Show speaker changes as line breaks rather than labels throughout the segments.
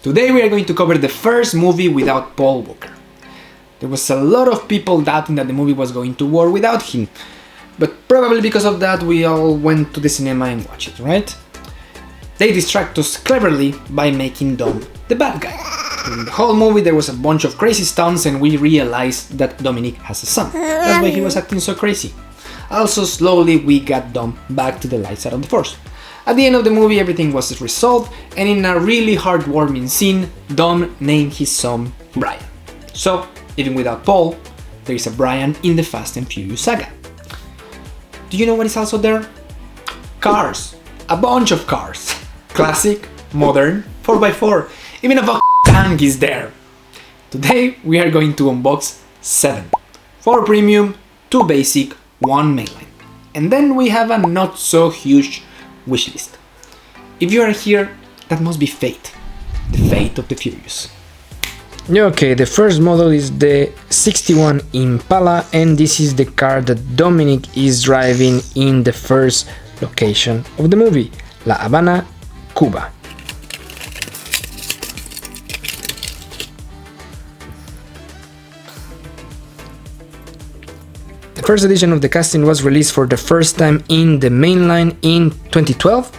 Today we are going to cover the first movie without Paul Walker. There was a lot of people doubting that the movie was going to work without him, but probably because of that we all went to the cinema and watched it, right? They distract us cleverly by making Dom the bad guy. In the whole movie there was a bunch of crazy stunts and we realized that Dominic has a son. That's why he was acting so crazy. Also, slowly we got Dom back to the light side of the force. At the end of the movie everything was resolved, and in a really heartwarming scene, Dom named his son Brian. So, even without Paul, there is a Brian in the Fast and Furious saga. Do you know what is also there? Cars. A bunch of cars. Classic, modern, 4x4. Even a tank is there. Today we are going to unbox 7. 4 premium, 2 basic, 1 mainline. And then we have a not so huge wishlist. If you are here, that must be fate. The fate of the Furious.
Okay, the first model is the 61 Impala, and this is the car that Dominic is driving in the first location of the movie, La Habana, Cuba. The first edition of the casting was released for the first time in the mainline in 2012,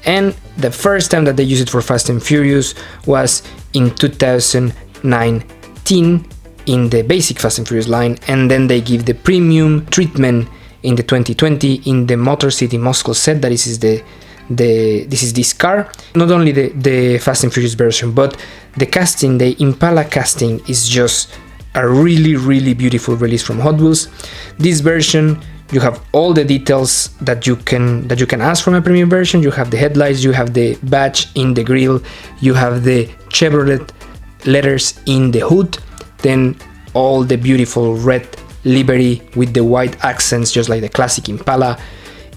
and the first time that they used it for Fast and Furious was in 2019 in the basic Fast and Furious line, and then they give the premium treatment in the 2020 in the Motor City Moscow set. That is this car. Not only the Fast and Furious version, but the casting, the Impala casting, is just a really beautiful release from Hot Wheels. This version, you have all the details that you can ask from a premium version. You have the headlights, you have the badge in the grille, you have the Chevrolet letters in the hood, then all the beautiful red livery with the white accents, just like the classic Impala.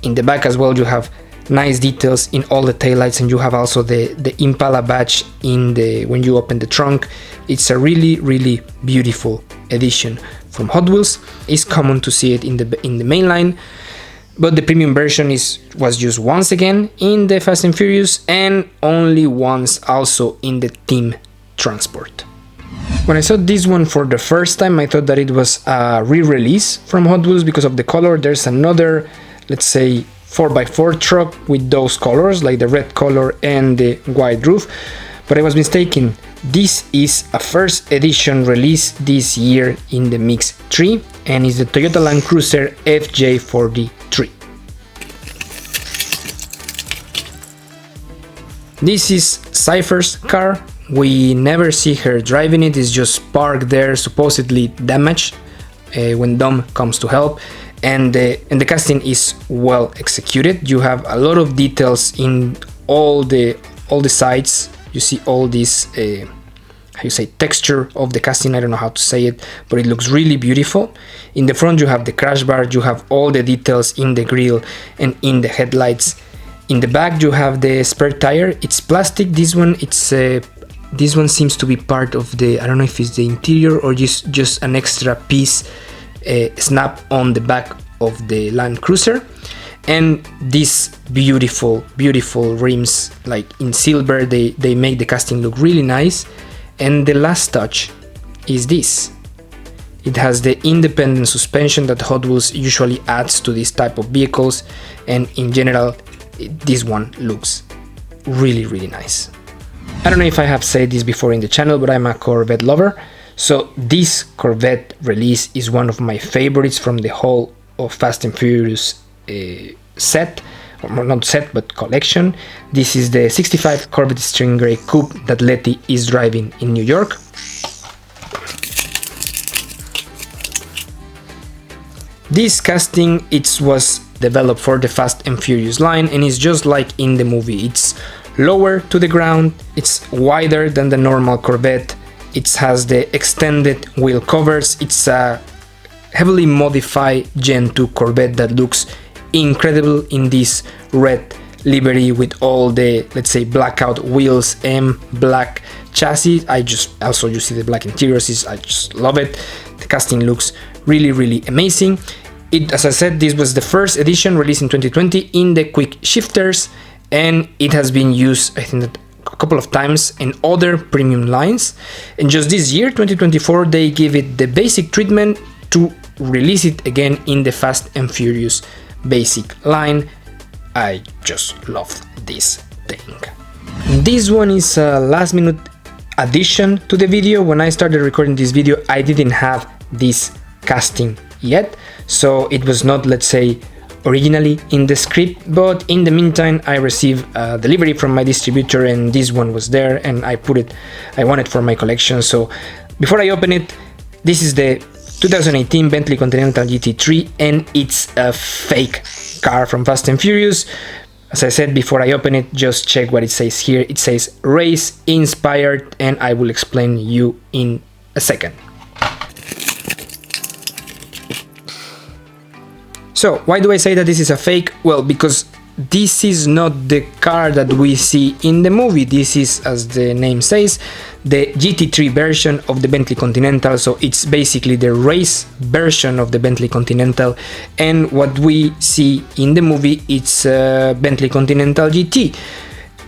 In the back as well, you have nice details in all the taillights, and you have also the Impala badge when you open the trunk. It's a really beautiful edition from Hot Wheels. It's common to see it in the main line, but the premium version was used once again in the Fast and Furious, and only once also in the Team Transport. When I saw this one for the first time, I thought that it was a re-release from Hot Wheels because of the color. There's another, let's say, 4x4 truck with those colors, like the red color and the white roof, but I was mistaken. This is a first edition release this year in the Mix 3, and is the Toyota Land Cruiser FJ43. This is Cypher's car. We never see her driving it. It's just parked there, supposedly damaged when Dom comes to help. And the casting is well executed. You have a lot of details in all the sides. You see all this how you say, texture of the casting. I don't know how to say it, but it looks really beautiful. In the front you have the crash bar, you have all the details in the grille and in the headlights. In the back you have the spare tire. It's plastic. This one seems to be part of the, I don't know if it's the interior or just an extra piece snap on the back of the Land Cruiser. And these beautiful rims, like in silver, they make the casting look really nice. And the last touch is this. It has the independent suspension that Hot Wheels usually adds to this type of vehicles, and in general this one looks really nice. I don't know if I have said this before in the channel, but I'm a Corvette lover. So this Corvette release is one of my favorites from the whole of Fast and Furious set, or not set, but collection. This is the 65 Corvette Stingray Coupe that Letty is driving in New York. This casting, it was developed for the Fast and Furious line, and it's just like in the movie. It's lower to the ground, it's wider than the normal Corvette, it has the extended wheel covers. It's a heavily modified Gen 2 Corvette that looks incredible in this red livery with all the, let's say, blackout wheels and black chassis. You see the black interiors, I just love it. The casting looks really amazing. As I said, this was the first edition released in 2020 in the quick shifters, and it has been used, I think that a couple of times in other premium lines, and just this year 2024 they give it the basic treatment to release it again in the Fast and Furious basic line. I just love this thing. This one is a last minute addition to the video. When I started recording this video I didn't have this casting yet, so it was not, let's say, originally in the script, but in the meantime I received a delivery from my distributor and this one was there and I want it for my collection. So before I open it, this is the 2018 Bentley Continental GT3 and it's a fake car from Fast and Furious. As I said before I open it, just check what it says here. It says race inspired, and I will explain you in a second. So why do I say that this is a fake? Well, because this is not the car that we see in the movie. This is, as the name says, the GT3 version of the Bentley Continental. So it's basically the race version of the Bentley Continental, and what we see in the movie, it's Bentley Continental GT.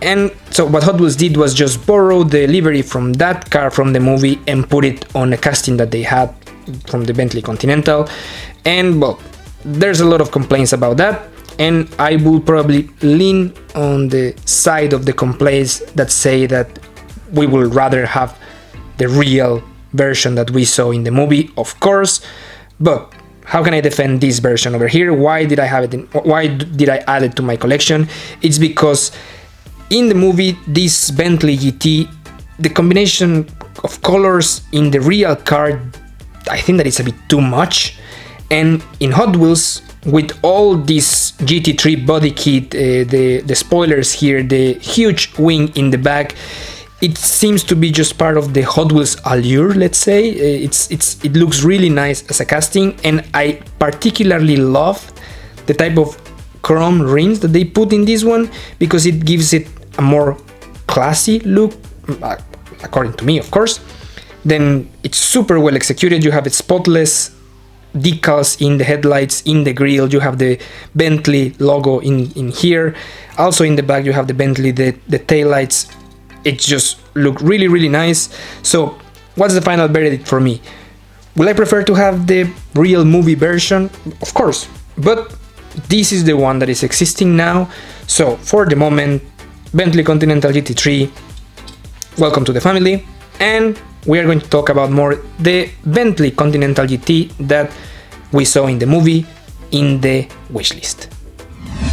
And so what Hot Wheels did was just borrow the livery from that car from the movie and put it on a casting that they had from the Bentley Continental. And well, there's a lot of complaints about that, and I will probably lean on the side of the complaints that say that we would rather have the real version that we saw in the movie, of course. But how can I defend this version over here? Why did I have it why did I add it to my collection? It's because in the movie, this Bentley GT, the combination of colors in the real car, I think that it's a bit too much. And in Hot Wheels, with all this GT3 body kit, the spoilers here, the huge wing in the back, it seems to be just part of the Hot Wheels allure, let's say. It looks really nice as a casting, and I particularly love the type of chrome rings that they put in this one, because it gives it a more classy look, according to me, of course. Then it's super well executed. You have it spotless decals in the headlights, in the grille, you have the Bentley logo in here. Also in the back you have the Bentley, the taillights. It just look really, really nice. So what's the final verdict for me? Will I prefer to have the real movie version? Of course, but this is the one that is existing now. So for the moment, Bentley Continental GT3, welcome to the family. And we are going to talk about more the Bentley Continental GT that we saw in the movie in the wishlist.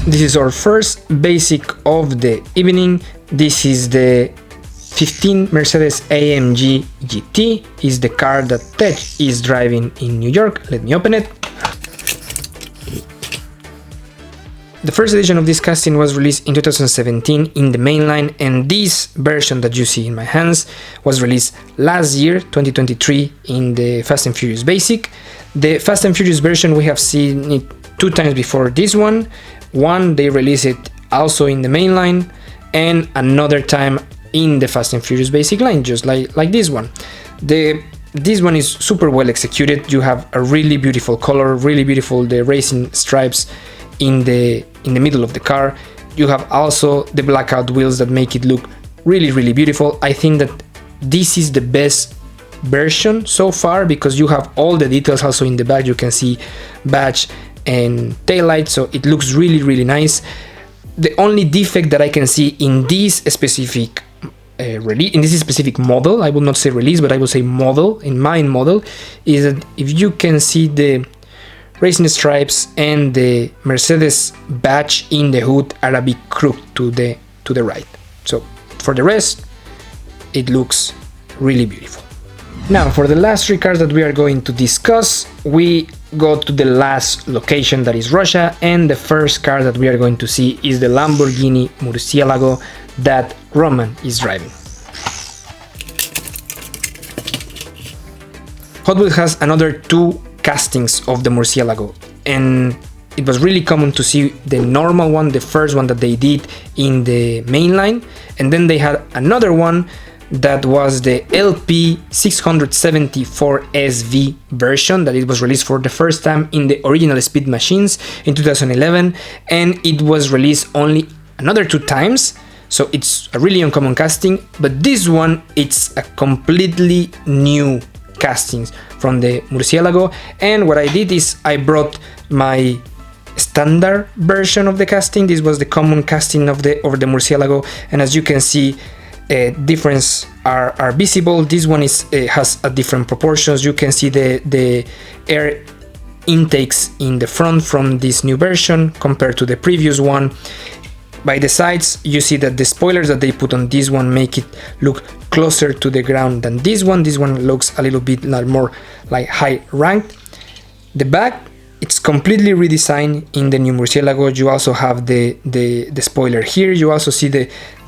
This is our first basic of the evening. This is the 15 Mercedes-AMG GT. Is the car that Tej is driving in New York. Let me open it. The first edition of this casting was released in 2017 in the mainline, and this version that you see in my hands was released last year, 2023, in the Fast and Furious Basic. The Fast and Furious version, we have seen it 2 times before this one. One, they released it also in the mainline, and another time in the Fast and Furious Basic line, just like this one. This one is super well executed. You have a really beautiful color, really beautiful, the racing stripes in the middle of the car. You have also the blackout wheels that make it look really, really beautiful. I think that this is the best version so far, because you have all the details also in the back. You can see badge and taillight, so it looks really, really nice. The only defect that I can see in this specific release, in this specific model, I will not say release, but I will say model, in my model, is that if you can see the racing stripes and the Mercedes badge in the hood are a bit crooked to the right. So for the rest, it looks really beautiful. Now for the last 3 cars that we are going to discuss, we go to the last location, that is Russia, and the first car that we are going to see is the Lamborghini Murciélago that Roman is driving. Hot Wheels has another 2 castings of the Murciélago, and it was really common to see the normal one, the first one that they did in the mainline, and then they had another one that was the LP674SV version, that it was released for the first time in the original Speed Machines in 2011, and it was released only another 2 times So it's a really uncommon casting, but this one, it's a completely new casting from the Murciélago. And what I did is I brought my standard version of the casting. This was the common casting of the Murciélago, and as you can see, difference are visible. This one has a different proportions. You can see the air intakes in the front from this new version compared to the previous one. By the sides, you see that the spoilers that they put on this one make it look closer to the ground than this one. This one looks a little bit more like high ranked. The back, it's completely redesigned in the new Murciélago. You also have the spoiler here. You also see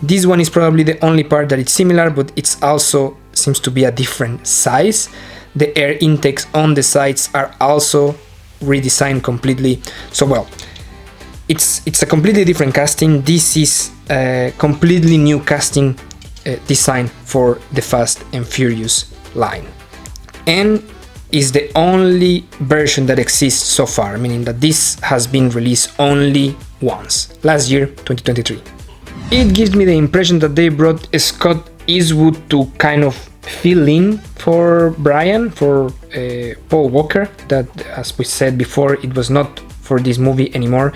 this one is probably the only part that it's similar, but it's also seems to be a different size. The air intakes on the sides are also redesigned completely. So well, it's a completely different casting. This is a completely new casting design for the Fast and Furious line, and is the only version that exists so far, meaning that this has been released only once, last year, 2023. It gives me the impression that they brought Scott Eastwood to kind of fill in for Brian, for Paul Walker, that, as we said before, it was not for this movie anymore.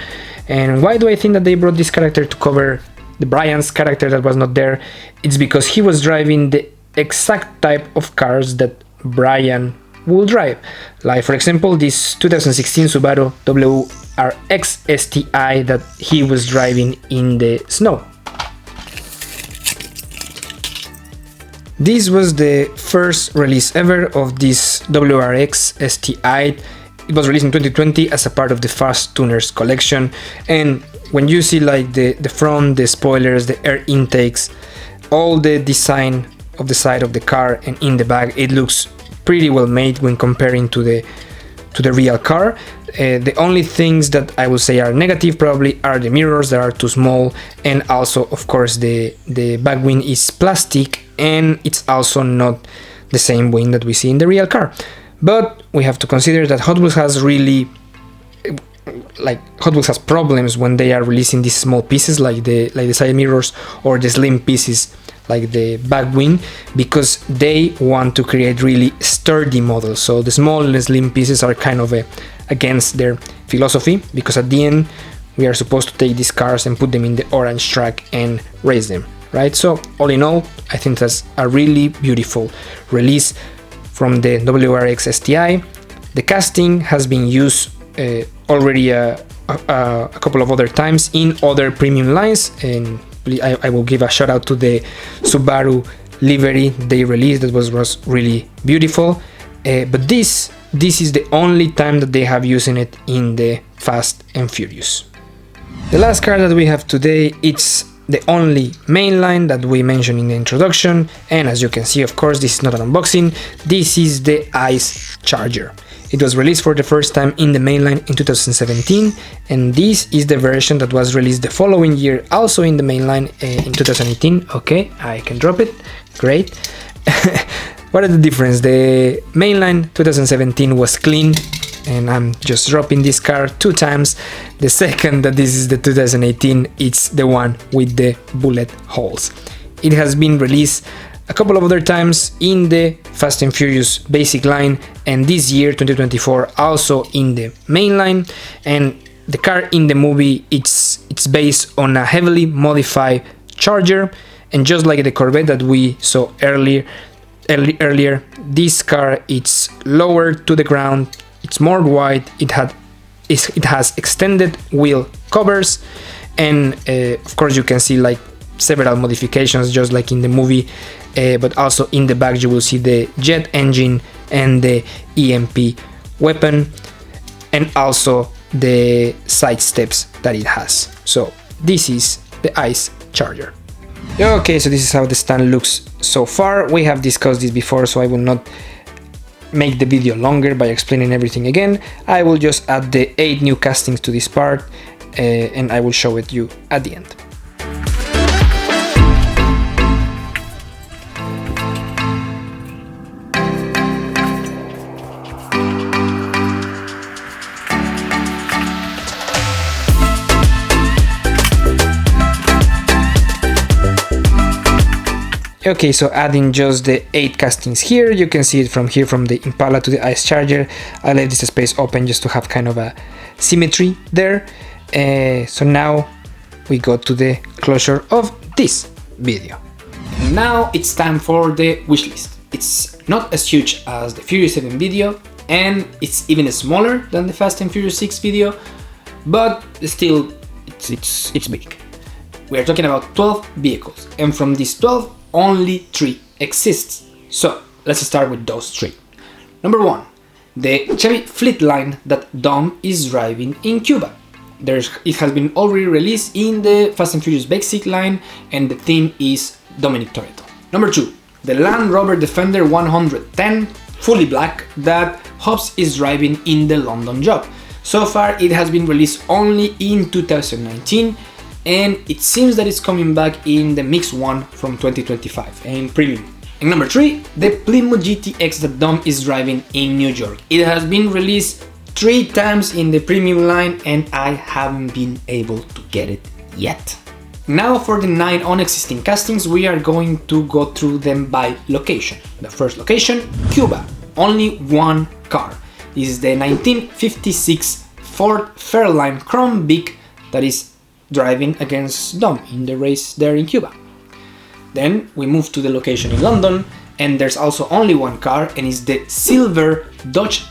And why do I think that they brought this character to cover the Brian's character that was not there? It's because he was driving the exact type of cars that Brian will drive. Like, for example, this 2016 Subaru WRX STI that he was driving in the snow. This was the first release ever of this WRX STI. It was released in 2020 as a part of the Fast Tuners collection, and when you see like the front, the spoilers, the air intakes, all the design of the side of the car and in the back, it looks pretty well made when comparing to the real car. The only things that I would say are negative probably are the mirrors that are too small, and also of course the back wing is plastic, and it's also not the same wing that we see in the real car. But we have to consider that Hot Wheels has problems when they are releasing these small pieces like the side mirrors or the slim pieces like the back wing, because they want to create really sturdy models. So the small and slim pieces are kind of against their philosophy, because at the end we are supposed to take these cars and put them in the orange track and race them, right? So all in all, I think that's a really beautiful release from the WRX STI. The casting has been used already a couple of other times in other premium lines, and I will give a shout out to the Subaru livery they released. That was really beautiful, but this is the only time that they have using it in the Fast and Furious. The last car that we have today, it's the only mainline that we mentioned in the introduction, and as you can see, of course, this is not an unboxing. This is the ICE Charger. It was released for the first time in the mainline in 2017, and this is the version that was released the following year, also in the mainline in 2018. Okay, I can drop it. Great. What is the difference? The mainline 2017 was clean, and I'm just dropping this car 2 times. The second, that this is the 2018, it's the one with the bullet holes. It has been released a couple of other times in the Fast and Furious basic line, and this year 2024 also in the main line. And the car in the movie, it's based on a heavily modified Charger, and just like the Corvette that we saw earlier, this car it's lower to the ground, it's more wide, it has extended wheel covers, and of course you can see like several modifications just like in the movie, but also in the back you will see the jet engine and the EMP weapon, and also the side steps that it has. So this is the ICE Charger. Okay, so this is how the stand looks so far. We have discussed this before, so I will not make the video longer by explaining everything again. I will just add the 8 new castings to this part, and I will show it you at the end. Okay, so adding just the 8 castings here, you can see it from here, from the Impala to the Ice Charger. I left this space open just to have kind of a symmetry there. So now we go to the closure of this video.
Now it's time for the wishlist. It's not as huge as the Furious 7 video, and it's even smaller than the Fast and Furious 6 video, but still it's big. We are talking about 12 vehicles, and from these 12, only 3 exists. So let's start with those 3. Number 1, the Chevy Fleet line that Dom is driving in Cuba. It has been already released in the Fast and Furious Basic line, and the theme is Dominic Toretto. Number 2, the Land Rover Defender 110, fully black, that Hobbs is driving in the London job. So far it has been released only in 2019, and it seems that it's coming back in the Mix 1 from 2025 and premium. And number 3, the Plymouth GTX that Dom is driving in New York. It has been released 3 times in the premium line, and I haven't been able to get it yet. Now for the 9 unexisting castings, we are going to go through them by location. The first location, Cuba. Only 1 car. This is the 1956 Ford Fairlane Chrome Vic that is driving against Dom in the race there in Cuba. Then we move to the location in London, and there's also only 1 car, and it's the silver Dodge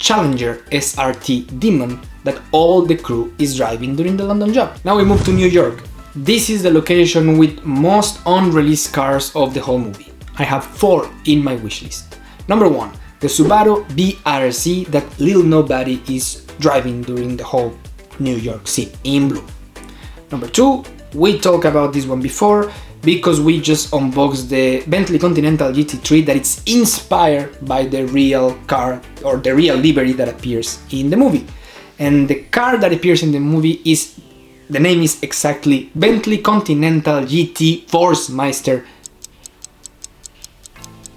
Challenger SRT Demon that all the crew is driving during the London job. Now we move to New York. This is the location with most unreleased cars of the whole movie. I have 4 in my wishlist. Number 1, the Subaru BRZ that Lil Nobody is driving during the whole New York scene in blue. Number 2, we talked about this one before because we just unboxed the Bentley Continental GT3 that it's inspired by the real car or the real livery that appears in the movie. And the car that appears in the movie the name is exactly Bentley Continental GT Forcemeister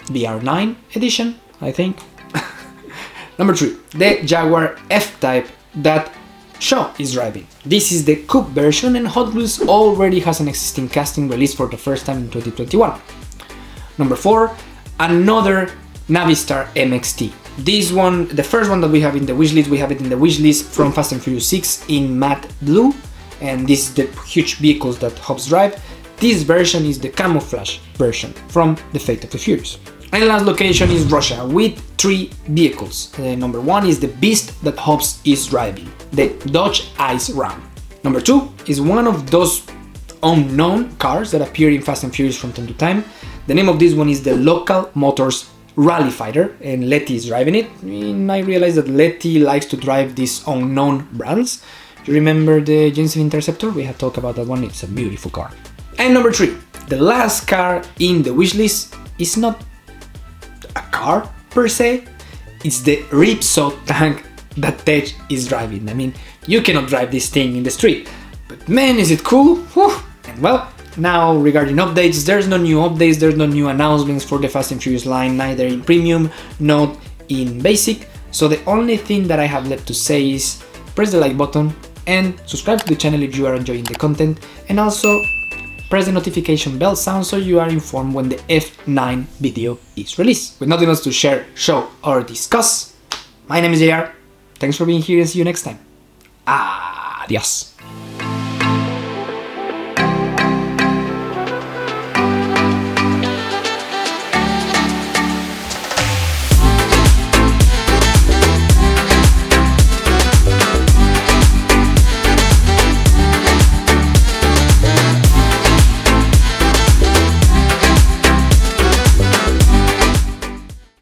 BR9 edition, I think. Number 3, the Jaguar F-Type that Shaw is driving. This is the Coupe version, and Hot Wheels already has an existing casting released for the first time in 2021. Number 4, another Navistar MXT. This one, the first one that we have in the wishlist, we have it in the wishlist from Fast and Furious 6 in matte blue, and this is the huge vehicles that Hobbs drive. This version is the camouflage version from The Fate of the Furious. And last location is Russia with 3 vehicles. Number 1 is the beast that Hobbs is driving, the Dodge Ice Ram. Number 2 is one of those unknown cars that appear in Fast and Furious from time to time. The name of this one is the Local Motors Rally Fighter, and Letty is driving it. And I realized that Letty likes to drive these unknown brands. You remember the Jensen Interceptor? We have talked about that one, it's a beautiful car. And number 3, the last car in the wishlist is not a car per se, it's the Ripsaw tank that Tej is driving. I mean, you cannot drive this thing in the street, but man, is it cool! Whew. And well, now regarding updates, there's no new updates, there's no new announcements for the Fast and Furious line, neither in premium, not in basic, so the only thing that I have left to say is press the like button and subscribe to the channel if you are enjoying the content, and also press the notification bell sound so you are informed when the F9 video is released. With nothing else to share, show or discuss, my name is JR, thanks for being here and see you next time. Adios.